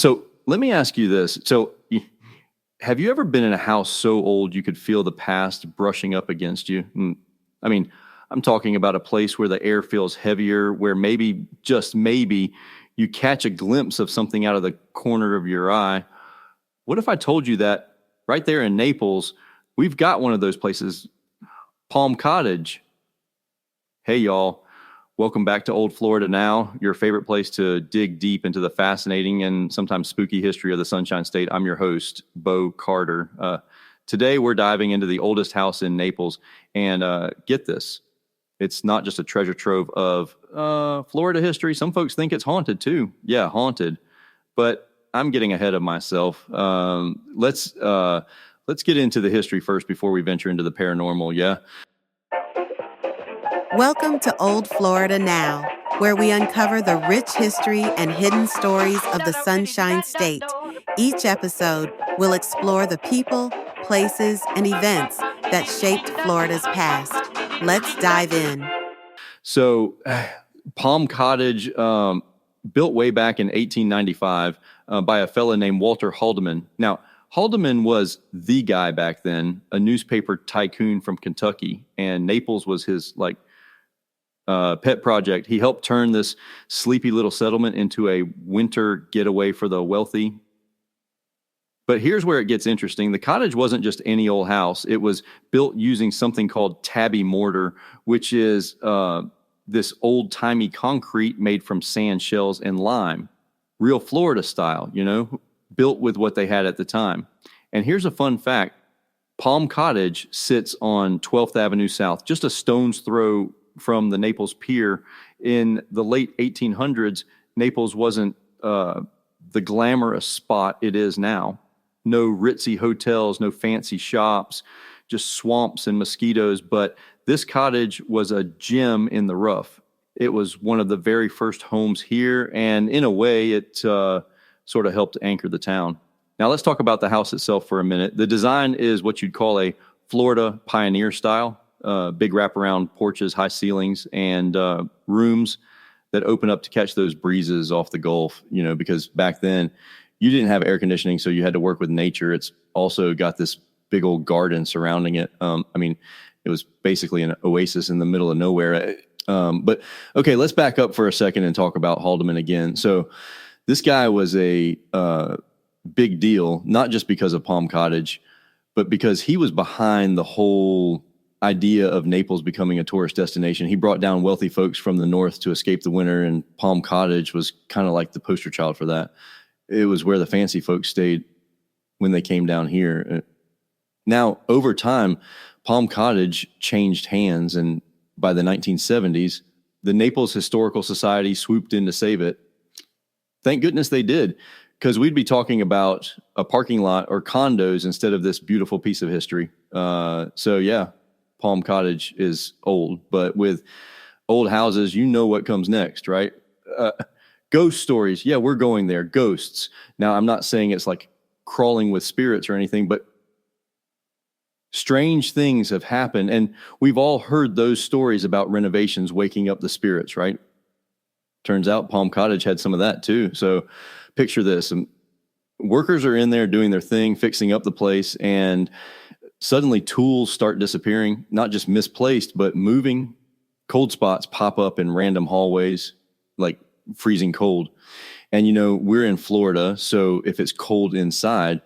So let me ask you this. Have you ever been in a house so old you could feel the past brushing up against you? I mean, I'm talking about a place where the air feels heavier, where maybe, just maybe, you catch a glimpse of something out of the corner of your eye. What if I told you that right there in Naples, we've got one of those places, Palm Cottage? Hey, y'all. Welcome back to Old Florida Now, your favorite place to dig deep into the fascinating and sometimes spooky history of the Sunshine State. I'm your host, Bo Carter. Today, we're diving into the oldest house in Naples. And get this, it's not just a treasure trove of Florida history. Some folks think it's haunted, too. Yeah, haunted. But I'm getting ahead of myself. Let's get into the history first before we venture into the paranormal, yeah? Welcome to Old Florida Now, where we uncover the rich history and hidden stories of the Sunshine State. Each episode will explore the people, places, and events that shaped Florida's past. Let's dive in. So, Palm Cottage, built way back in 1895 by a fella named Walter Haldeman. Now, Haldeman was the guy back then, a newspaper tycoon from Kentucky, and Naples was his pet project. He helped turn this sleepy little settlement into a winter getaway for the wealthy. But here's where it gets interesting. The cottage wasn't just any old house. It was built using something called tabby mortar, which is this old-timey concrete made from sand shells and lime. Real Florida style, built with what they had at the time. And here's a fun fact. Palm Cottage sits on 12th Avenue South, just a stone's throw from the Naples Pier. In the late 1800s, Naples wasn't the glamorous spot it is now. No ritzy hotels, no fancy shops, just swamps and mosquitoes. But this cottage was a gem in the rough. It was one of the very first homes here, and in a way, it sort of helped anchor the town. Now, let's talk about the house itself for a minute. The design is what you'd call a Florida pioneer style. Big wraparound porches, high ceilings, and rooms that open up to catch those breezes off the Gulf, because back then you didn't have air conditioning, so you had to work with nature. It's also got this big old garden surrounding it. It was basically an oasis in the middle of nowhere. But okay, let's back up for a second and talk about Haldeman again. So this guy was a big deal, not just because of Palm Cottage, but because he was behind the whole idea of Naples becoming a tourist destination. He brought down wealthy folks from the north to escape the winter, and Palm Cottage was kind of like the poster child for that. It was where the fancy folks stayed when they came down here. Now, over time, Palm Cottage changed hands, and by the 1970s, the Naples Historical Society swooped in to save it. Thank goodness they did, because we'd be talking about a parking lot or condos instead of this beautiful piece of history. Palm Cottage is old, but with old houses, you know what comes next, right? Ghost stories. Yeah, we're going there. Ghosts. Now, I'm not saying it's like crawling with spirits or anything, but strange things have happened. And we've all heard those stories about renovations waking up the spirits, right? Turns out Palm Cottage had some of that too. So picture this. Workers are in there doing their thing, fixing up the place, and suddenly tools start disappearing, not just misplaced, but moving. Cold spots pop up in random hallways, like freezing cold. And, we're in Florida, so if it's cold inside,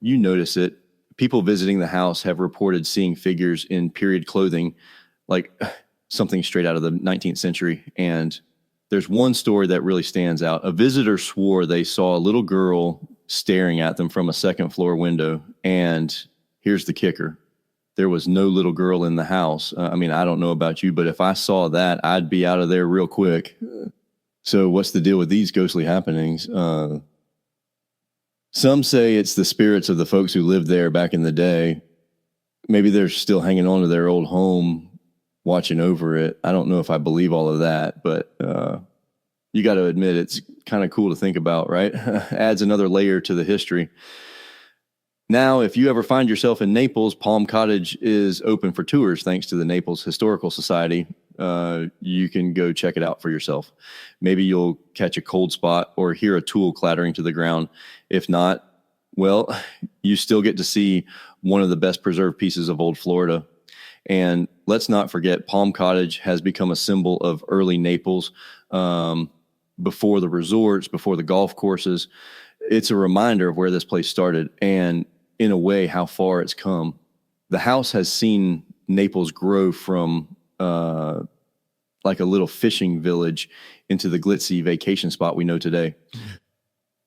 you notice it. People visiting the house have reported seeing figures in period clothing, like something straight out of the 19th century. And there's one story that really stands out. A visitor swore they saw a little girl staring at them from a second floor window. And here's the kicker. There was no little girl in the house. I don't know about you, but if I saw that, I'd be out of there real quick. So what's the deal with these ghostly happenings? Some say it's the spirits of the folks who lived there back in the day. Maybe they're still hanging on to their old home, watching over it. I don't know if I believe all of that, but you got to admit it's kind of cool to think about, right? Adds another layer to the history. Now, if you ever find yourself in Naples, Palm Cottage is open for tours thanks to the Naples Historical Society. you can go check it out for yourself. Maybe you'll catch a cold spot or hear a tool clattering to the ground. If not, well, you still get to see one of the best preserved pieces of old Florida. And let's not forget, Palm Cottage has become a symbol of early Naples, before the resorts, before the golf courses. It's a reminder of where this place started and, in a way, how far it's come. The house has seen Naples grow from like a little fishing village into the glitzy vacation spot we know today.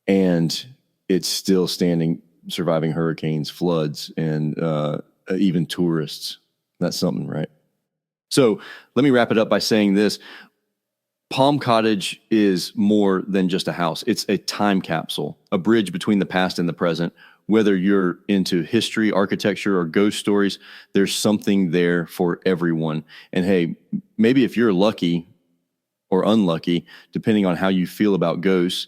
And it's still standing, surviving hurricanes, floods, and even tourists. That's something, right? So let me wrap it up by saying this. Palm Cottage is more than just a house. It's a time capsule, a bridge between the past and the present. Whether you're into history, architecture, or ghost stories, there's something there for everyone. And hey, maybe if you're lucky or unlucky, depending on how you feel about ghosts,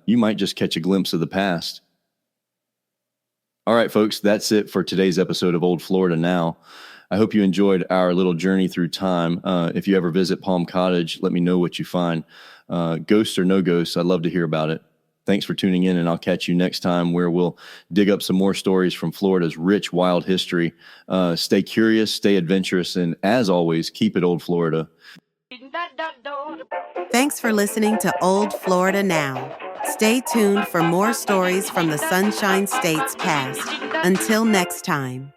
you might just catch a glimpse of the past. All right, folks, that's it for today's episode of Old Florida Now. I hope you enjoyed our little journey through time. If you ever visit Palm Cottage, let me know what you find. Ghosts or no ghosts, I'd love to hear about it. Thanks for tuning in, and I'll catch you next time where we'll dig up some more stories from Florida's rich, wild history. Stay curious, stay adventurous, and as always, keep it Old Florida. Thanks for listening to Old Florida Now. Stay tuned for more stories from the Sunshine State's past. Until next time.